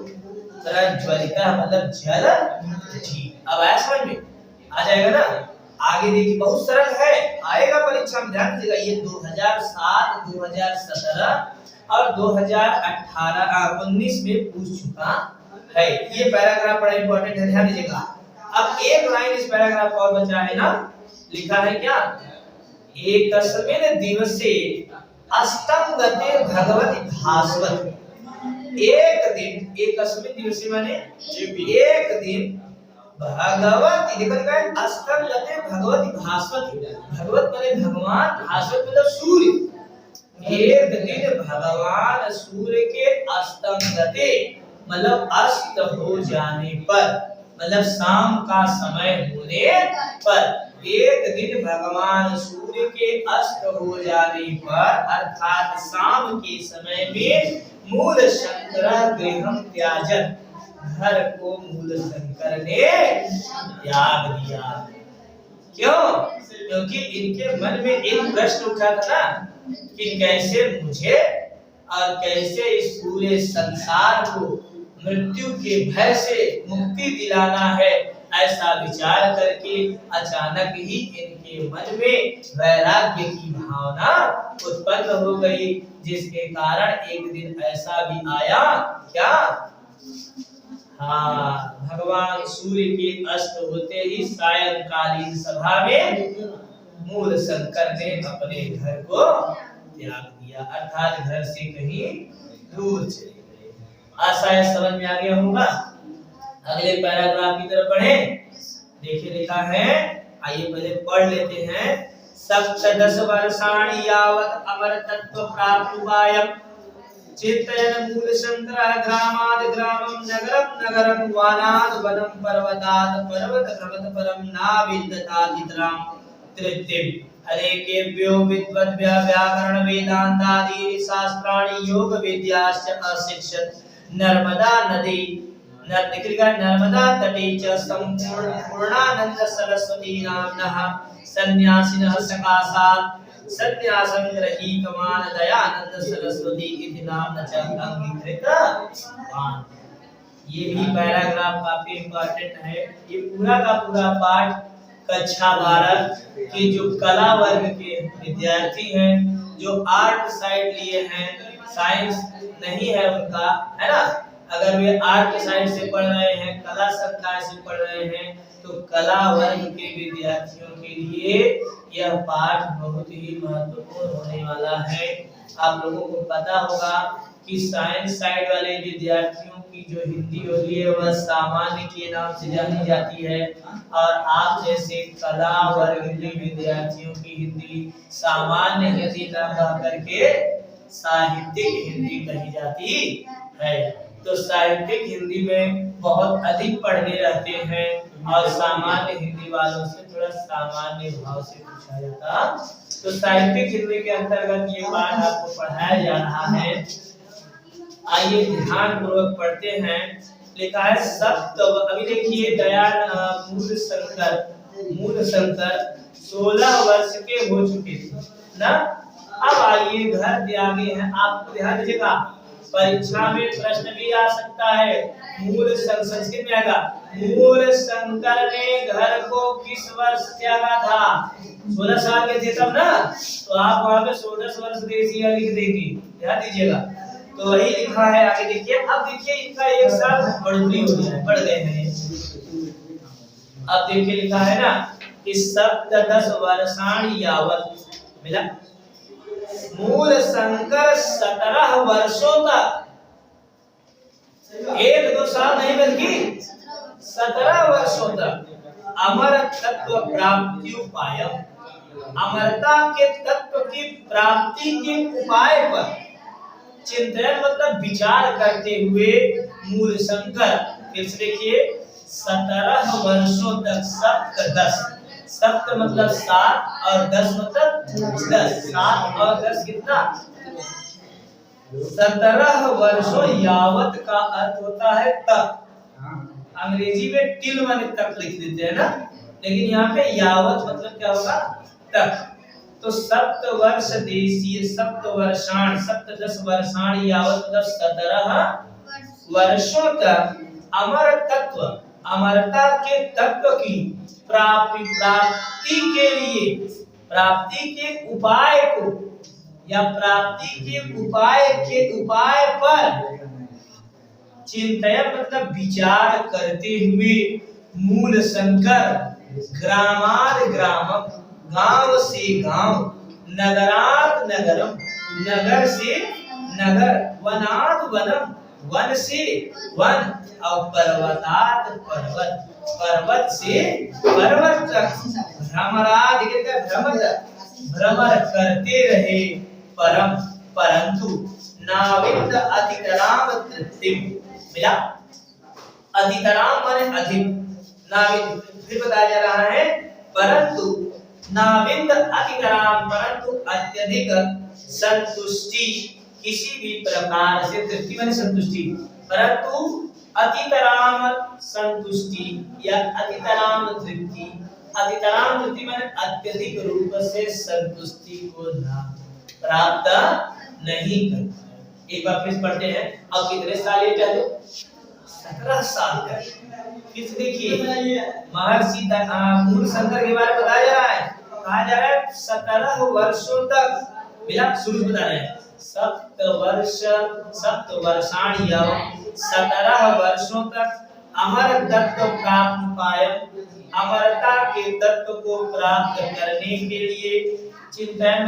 प्रज्वलित मतलब जल उठी। अब आया समझ में आ जाएगा ना? आगे देखिए बहुत सरल है, आएगा परीक्षा में, ध्यान दीजिएगा। ये 2007, 2017 और 2018-19 में पूछ चुका है। ये पैराग्राफ बड़ा इंपॉर्टेंट है, ध्यान दीजिएगा। अब एक लाइन इस पैराग्राफ और बचा है ना, लिखा है क्या, एकस्मिन् दिवसे अष्टम गते भगवती भास्वती। एक दिन, एकस्मिन् दिवसे माने एक दिन, भगवती देखो क्या है, अष्टम गते भगवती भास्वती। भगवत माने भगवान, भास्वत मतलब सूर्य। एक दिन भगवान सूर्य के अष्टम गते मतलब अस्त हो जाने पर, मतलब शाम का समय होने पर, एक दिन भगवान सूर्य के अस्त हो जाने पर अर्थात शाम के समय में मूल शंकर गृहम त्याजन, घर को मूल शंकर ने त्याग दिया। क्यों? क्योंकि इनके मन में एक प्रश्न उठा था ना कि कैसे मुझे और कैसे इस पूरे संसार को मृत्यु के भय से मुक्ति दिलाना है, ऐसा विचार करके अचानक ही इनके मन में वैराग्य की भावना उत्पन्न हो गई, जिसके कारण एक दिन ऐसा भी आया क्या, हाँ, भगवान सूर्य के अस्त होते ही सायंकालीन सभा में मूल शंकर ने अपने घर को त्याग दिया, अर्थात घर से कहीं दूर चले गए। आशा है समझ में आ गया होगा। अगले पैराग्राफ की तरफ बढ़े, देखिए लिखा है, आइए पहले पढ़ लेते हैं। सप्तदश वर्षाणि यावत् अमर तत्व प्राप्तुपायम् चिंतयन् मूल शंकर ग्रामाद ग्रामं नगरं नगरं वनाद वनं पर्वताद पर्वत पर्वत परं नाविन्दतादित्रां तृप्तिम् अनेकेभ्यो विद्वद्भ्य व्याकरण वेदान्तादीनि शास्त्राणि योग विद्याश्च अशिक्षत नर्मदा नदी नर्मदा तटे च संपूर्णानंद सरस्वती नाम्नः सन्यासिनः सकाशात् सन्यासं गृहीतवान् दयानंद सरस्वती इति नाम्ना च अंगीकृतवान्। ये भी पैराग्राफ काफी इंपॉर्टेंट है। ये पूरा का पूरा पाठ कक्षा 12 के जो कला वर्ग के विद्यार्थी हैं, जो आर्ट साइड लिए हैं, साइंस नहीं है उनका, है ना, अगर वे आर्ट साइड से पढ़ रहे हैं, कला संकाय से पढ़ रहे हैं, तो कला वर्ग के विद्यार्थियों के लिए यह पाठ बहुत ही महत्वपूर्ण होने वाला है। आप लोगों को पता होगा कि साइंस साइड वाले विद्यार्थियों की जो हिंदी होती है वह सामान्य के नाम से जानी जाती है, और आप जैसे कला वर्ग के विद्यार्थियों की हिंदी सामान्य हिंदी न कह करके साहित्यिक हिंदी कही जाती है। तो साहित्यिक हिंदी में बहुत अधिक पढ़ने रहते हैं, और सामान्य हिंदी वालों से थोड़ा सामान्य भाव से पूछा जाता। तो साहित्यिक हिंदी के अंतर्गत ये पाठ आपको पढ़ाया जा रहा है। आइए ध्यान पूर्वक पढ़ते हैं। लिखा है सप्त, अभी देखिए दयानंद मूल शंकर 16 वर्ष के हो चुके थे ना। अब आइए घर त्यागे हैं, आपको ध्यान दीजिएगा, परीक्षा में प्रश्न भी आ सकता है। मूल संस्कृत में आएगा, मूल शंकर ने घर को किस वर्ष त्यागा था? 16 साल के थे तब ना, तो आप वहां पे 16 वर्ष देसिया लिख देंगे, ध्यान दीजिएगा। तो वही लिखा है, आगे देखिए। अब देखिए इनका एक साल बढ़ोतरी हो गया है, बढ़ गए हैं। अब देखिए लिखा है ना कि सप्तदश वर्षाणि यावत्, मिला, मूल शंकर 17 वर्षों तक, 1-2 साल नहीं बल्कि 17 वर्षों तक अमर तत्व प्राप्ति उपाय, अमरता के तत्व की प्राप्ति के उपाय पर चिंतन मतलब विचार करते हुए मूल शंकर, फिर से देखिए 17 वर्षों तक, सप्त मतलब 7 और 10 मतलब 10, 7 और 10 कितना? 17 वर्षों यावत का अर्थ होता है तक। अंग्रेजी में टिल माने तक लिख देते हैं ना, लेकिन यहाँ पे यावत मतलब क्या होगा? तक। तो सप्त वर्ष देशीय, सप्त वर्षाण, सप्तदश वर्षाण यावत मतलब 17 वर्षों तक अमर तत्व, अमरता के तत्व की प्राप्ति के लिए, प्राप्ति के उपाय को या प्राप्ति के उपाय पर चिंतन मतलब विचार करते हुए मूल शंकर ग्रामाद ग्रामम, गांव से गांव, नगरात नगरम, नगर से नगर, वनाद वनम, वन से वन, और पर्वतात पर्वत, पर्वत से पर्वत तक भ्रमराद भ्रमर करते रहे, परंतु नाविद अधितराम तृप्ति मिला। अधितराम माने अधिक, नाविद फिर बताया जा रहा है, परंतु नाविद अधितराम, परंतु अत्यधिक संतुष्टि, किसी भी प्रकार से तृप्ति माने संतुष्टि, परंतु अतितराम संतुष्टि या अतितराम तृप्ति, अतितराम तृप्ति माने अत्यधिक रूप से संतुष्टि को प्राप्त नहीं करता है। एक बार फिर पढ़ते हैं। अब कितने साल ये पहले 17 साल का, किस देखिए महर्षि मूल शंकर के बारे में बताया जा रहा है, कहा जा रहा है 17 वर्षों तक, मिला शुरू बता रहे हैं, सप्तवर्षाणि 17 वर्षों तक अमर तत्व प्राप्त पायम, अमरता के तत्व को प्राप्त करने के लिए चिंतन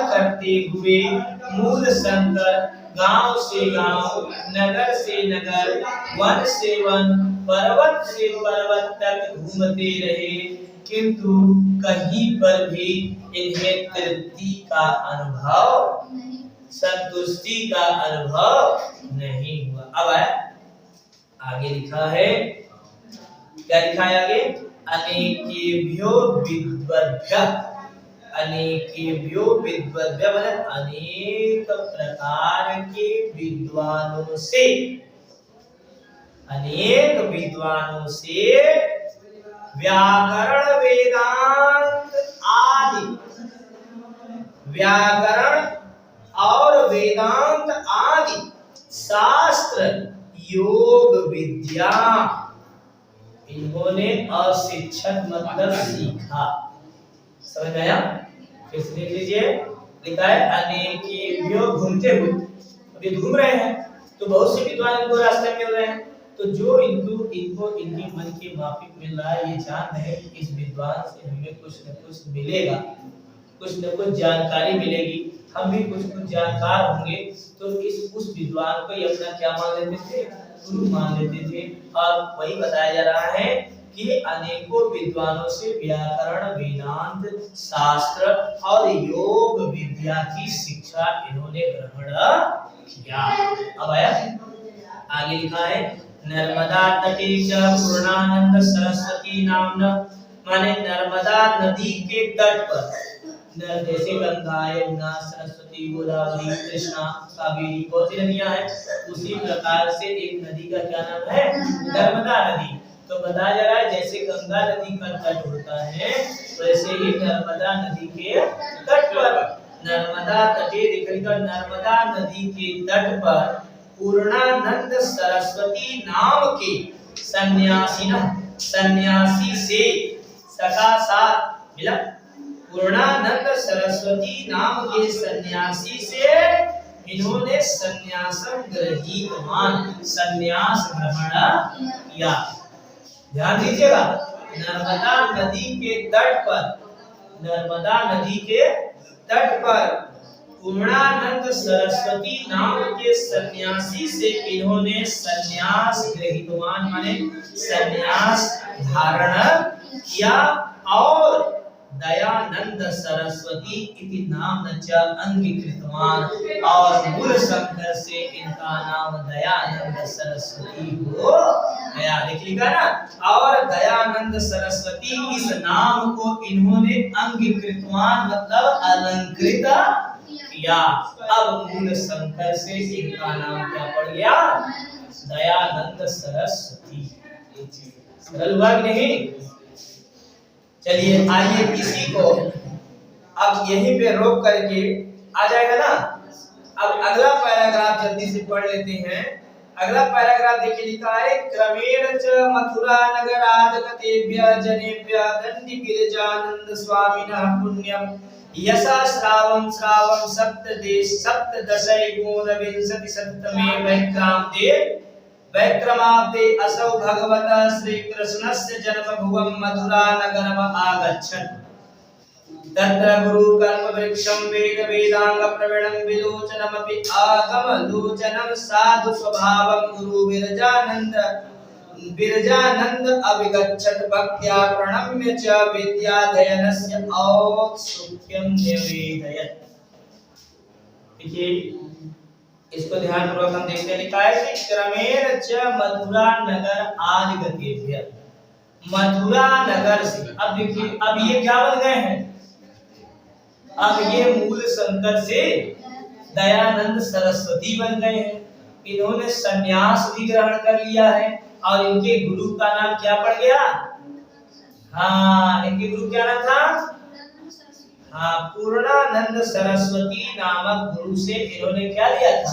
करते हुए मूल शंकर गांव से गांव, नगर से नगर, वन से वन, पर्वत से पर्वत तक घूमते रहे, किंतु कहीं पर भी इन्हें तृप्ति का अनुभव, संतुष्टि का अनुभव नहीं हुआ। अब आगे लिखा है, क्या लिखा है आगे, अनेकेभ्यो विद्वद्भ्य, अनेकेभ्यो विद्वद्भ्य मतलब अनेक प्रकार के विद्वानों से, अनेक विद्वानों से व्याकरण वेदांत आदि, व्याकरण और वेदांत आदि शास्त्र योग विद्या इन्होंने अशिक्षक मतलब सीखा। समझ आया? फिर से देख लीजिए, लिखा है अनेकेभ्यो, घूमते हुए, अभी घूम रहे हैं तो बहुत से विद्वान इनको रास्ते मिल रहे हैं, तो जो इनको इनके मन के माफिक मिल रहा है, ये जान रहे हैं इस विद्वान से हमें कुछ न कुछ मिलेगा, कुछ न कुछ जानकारी मिलेगी, हम भी कुछ जानकार होंगे, तो इस उस विद्वान को ये अपना क्या मान लेते थे, गुरु मान लेते थे। और वही बताया जा रहा है कि अनेकों विद्वानों से व्याकरण वेदांत शास्त्र और योग विद्या की शिक्षा इन्होंने ग्रहण किया। अब आया आगे लिखा है, नर्मदा तटे च पूर्णानंद सरस्वती नामना, माने नर्मदा नदी के तट पर, जैसे गंगा यमुना सरस्वती गोदावरी कृष्णा कावेरी बहुत सी नदियां हैं, उसी प्रकार से एक नदी का क्या नाम है, नर्मदा नदी। तो बताया जा रहा है जैसे गंगा नदी का तट होता है वैसे ही नर्मदा नदी के तट पर, नर्मदा तटे देखिएगा, नर्मदा नदी के तट पर पूर्णानंद सरस्वती नाम के सन्यासी से सका साथ मिला, पूर्णानंद सरस्वती नाम के सन्यासी से इन्होंने सन्यासम ग्रहीतवान, सन्यास ग्रहण किया। ध्यान दीजिएगा, नर्मदा नदी के तट पर, नर्मदा नदी के तट पर पूर्णानंद सरस्वती नाम के सन्यासी से इन्होंने सन्यास ग्रहीतवान माने सन्यास धारण किया, और दयानंद सरस्वती इति नाम च अंगीकृतवान, और मूल शंकर से इनका नाम दयानंद सरस्वती हो गया। देखिएगा ना, और दयानंद सरस्वती इस नाम को इन्होंने अंगीकृतवान मतलब अलंकृत किया। अब मूल शंकर से इनका नाम क्या पड़ गया, दयानंद सरस्वती। सरल हुआ कि नहीं? चलिए आइए इसी को अब यहीं पे रोक करके आ जाएगा ना। अब अगला पैराग्राफ जल्दी से पढ़ लेते हैं। अगला पैराग्राफ देखिए लिखा है क्रमेण च मथुरा नगराद गतेभ्य जनेभ्य दंडी गिरिजानंद स्वामिनः पुण्यम यशा श्रावम श्रावम सप्तदशैकोनविंशति सप्तमे वैक्रमाब्दे असौ भगवतः श्रीकृष्णस्य जन्मभुवं मथुरा नगरम आगच्छन् तत्र गुरु कर्म वृक्षं वेद वेदांग प्रवीणं विलोचनमपि आगम लोचनं साधु स्वभावं गुरु विरजानंद अभिगच्छत् भक्त्या प्रणम्य च विद्याध्ययनस्य औत्सुक्यं निवेदयत्। देखिए इसको ध्यानपूर्वक हम देखते हैं। लिखा है कि क्रमेण च मथुरा नगर आदि गतिभ्य, मथुरा नगर से अब देखिए अब ये क्या बन गए हैं, अब ये मूल शंकर से दयानंद सरस्वती बन गए हैं। इन्होंने संन्यास भी ग्रहण कर लिया है और इनके गुरु का नाम क्या पड़ गया, हाँ इनके गुरु क्या नाम था, हाँ पूर्णानंद सरस्वती नामक गुरु से इन्होंने क्या लिया था,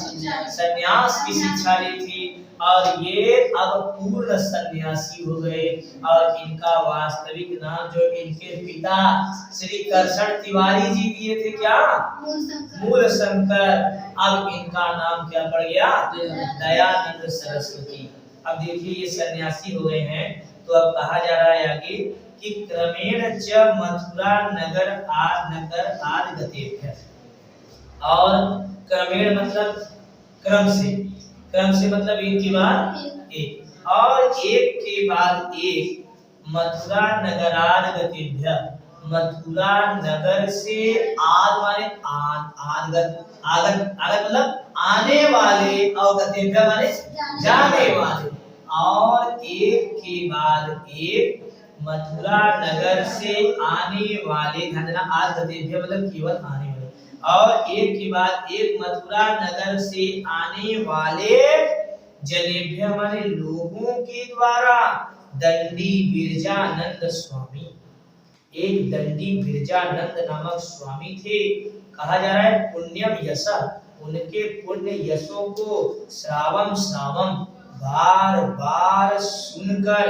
संन्यास की शिक्षा ली थी और ये अब पूर्ण सन्यासी हो गए। और इनका वास्तविक नाम जो इनके पिता श्री कृष्ण तिवारी जी दिए थे क्या, मूल शंकर, अब इनका नाम क्या पड़ गया, दयानंद सरस्वती। अब देखिए ये सन्यासी हो गए हैं तो अब कहा जा रहा है आगे कि क्रमेण च मथुरा नगर आदि गतेभ्य, और क्रमेण मतलब क्रम से मतलब एक के बाद एक और एक के बाद एक मथुरा नगराद गतिभ्य, मथुरा नगर से आद माने आगत मतलब आने वाले और गतिभ्य माने जाने वाले, और एक के बाद एक मथुरा नगर से आने वाले, आद गतिभ्य मतलब केवल आने वाले, और एक के बाद एक मथुरा नगर से आने वाले जनेभ्य माने लोगों के द्वारा दंडी बिरजानंद स्वामी, एक दंडी बिरजानंद नामक स्वामी थे। कहा जा रहा है पुण्यम यशा, उनके पुण्य यशों को श्रावम बार बार सुनकर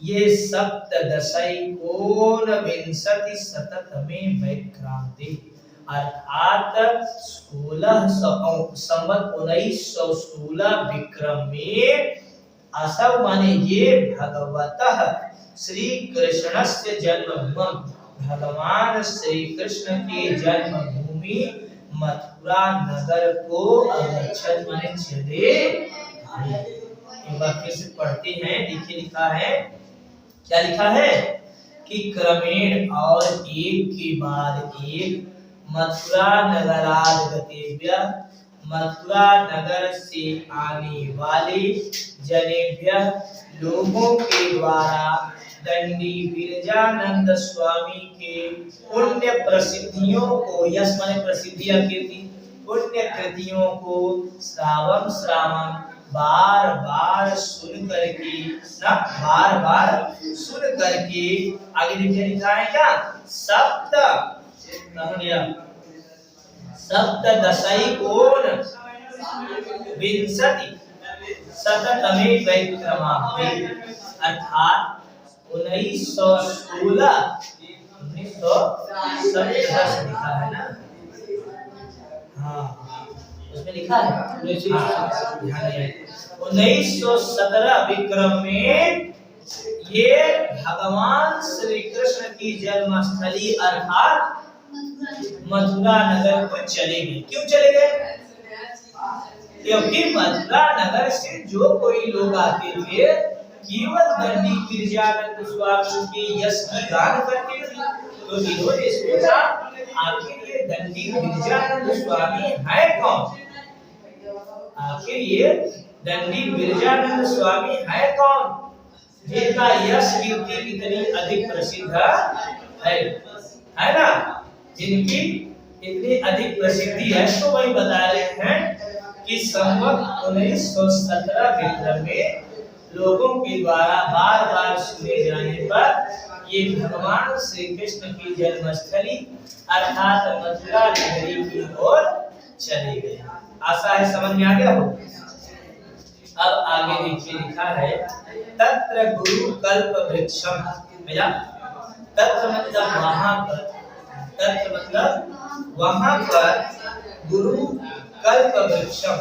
ये सप्तदशैकोन विंशति शततमे वैक्रांति अर्थात 1916 विक्रम में असव माने ये भगवतः श्री कृष्णस्य जन्मभूमि, भगवान श्री कृष्ण के जन्मभूमि मथुरा नगर को अगच्छत माने चले। एक बार फिर से पढ़ते हैं। देखिए लिखा है, क्या लिखा है कि क्रमेण और एक के बाद एक मथुरा नगराद गतेभ्य, मथुरा नगर से आने वाले जनेभ्य लोगों के द्वारा दंडी बिरजानंद स्वामी के पुण्य प्रसिद्धियों को, यश माने प्रसिद्धियां कीर्ति, पुण्य कृतियों को श्रावम बार बार सुन करके आगे देखिए लिखा है क्या, सप्तदशैकोन विंशति शततमे वैक्रमाब्दे अर्थात 1916 लिखा है ना, हाँ उसमें लिखा है 1917 विक्रम में ये भगवान श्री कृष्ण की जन्मस्थली अर्थात मथुरा नगर को चले गए। क्यों चले गए? क्योंकि मथुरा नगर से जो कोई लोग आते थे केवल दंडी बिरजानंद स्वामी के यश की गान करते थे, तो इन्होंने सोचा आखिर ये दंडी बिरजानंद स्वामी है कौन, आखिर ये दंडी बिरजानंद स्वामी है कौन जिनका यश कीर्ति इतनी अधिक प्रसिद्ध है ना, जिनकी इतनी अधिक प्रसिद्धि है। तो वही बता रहे हैं कि संवत 1917 विक्रम में लोगों के द्वारा बार बार सुने जाने पर ये भगवान श्री कृष्ण की जन्मस्थली अर्थात मथुरा नगरी की ओर चले गए। आशा है समझ में आ गया हो। अब आगे देखिए लिखा है तत्र गुरु कल्प वृक्षम। भैया तत्र मतलब वहां पर, तत्र मतलब वहां पर गुरु कल्प वृक्षम,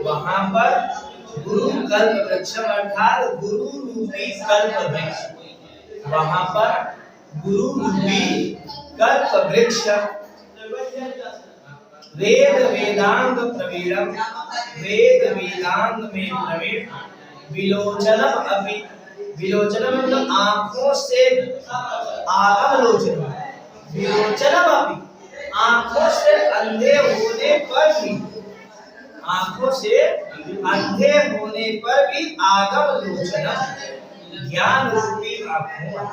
वहां पर गुरु कल्प वृक्षम अर्थात गुरु रूपी कल्प वृक्ष, वहां पर गुरु रूपी कल्प वृक्ष वेद वेदांग प्रवीणम, वेद वेदांग में प्रवीण विलोचनम अपि, विलोचनम मतलब आंखों से आगमलोचन, विलोचनम अपि आंखों से अंधे होने पर भी, आंखों से अंधे होने पर भी आगम लोचनम ज्ञान रूपी आंखों,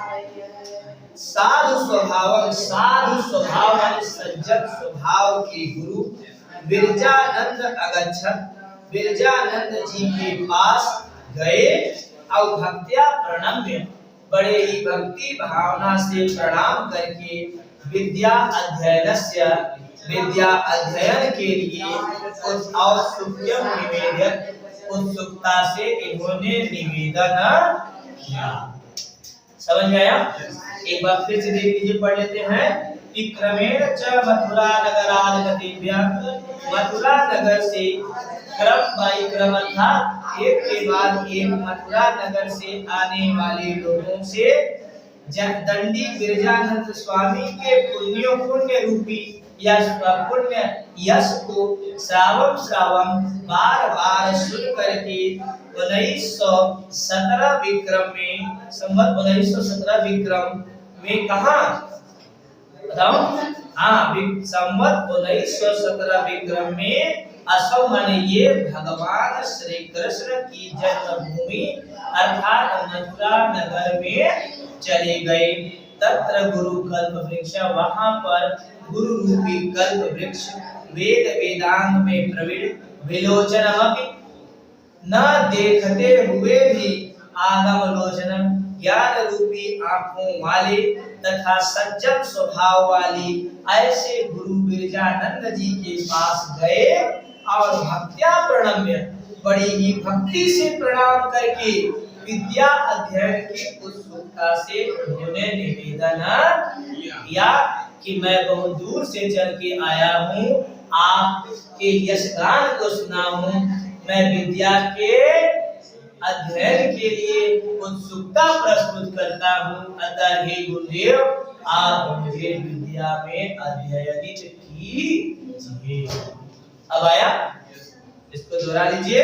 साधु स्वभाव, साधु स्वभाव यानी सज्जन स्वभाव के गुरु बिरजानंद अगच्छत, बिरजानंद जी के पास गए और भक्त्या प्रणम्य, बड़े ही भक्ति भावना से प्रणाम करके विद्या अध्ययनस्य, विद्या अध्ययन के लिए औत्सुक्यम निवेदन, उत्सुकता से इन्होंने निवेदन किया। समझ में आया? एक बार फिर से देख लीजिए, पढ़ लेते हैं कि क्रमेण च मथुरा नगरागतिभ्य, मथुरा नगर से क्रम बाई क्रम अर्थात एक के बाद एक मथुरा नगर से आने वाले लोगों से दंडी बिरजानंद स्वामी के पुण्य रूपी यश पुण्य यश को श्रावण श्रावण बार बार सुन करके 1917 विक्रम में, संवत 1917 विक्रम में कहा बताओ, हाँ संवत 1917 विक्रम में असौ माने ये भगवान श्री कृष्ण की जन्मभूमि अर्थात मथुरा नगर में चले गए। तत्र गुरु कल्प वृक्ष, वहां पर गुरु रूपी कल्प वृक्ष वेद वेदांग में प्रवीण विलोचनमपि न देखते हुए भी आगम लोचनम ज्ञान रूपी आंखों वाले तथा सज्जन स्वभाव वाली ऐसे गुरु बिरजानंद जी के पास गए और भक्त्या प्रणम्य, बड़ी ही भक्ति से प्रणाम करके विद्या अध्ययन की उत्सुकता से उन्होंने निवेदन किया कि मैं बहुत दूर से चल के आया हूँ, आपके यशगान को सुना हूँ, मैं विद्या के अध्ययन के लिए उत्सुकता प्रस्तुत करता हूँ, अतः हे गुरुदेव आप मुझे विद्या में अध्ययनित कीजिए। अब आया, इसको दोहरा लीजिए।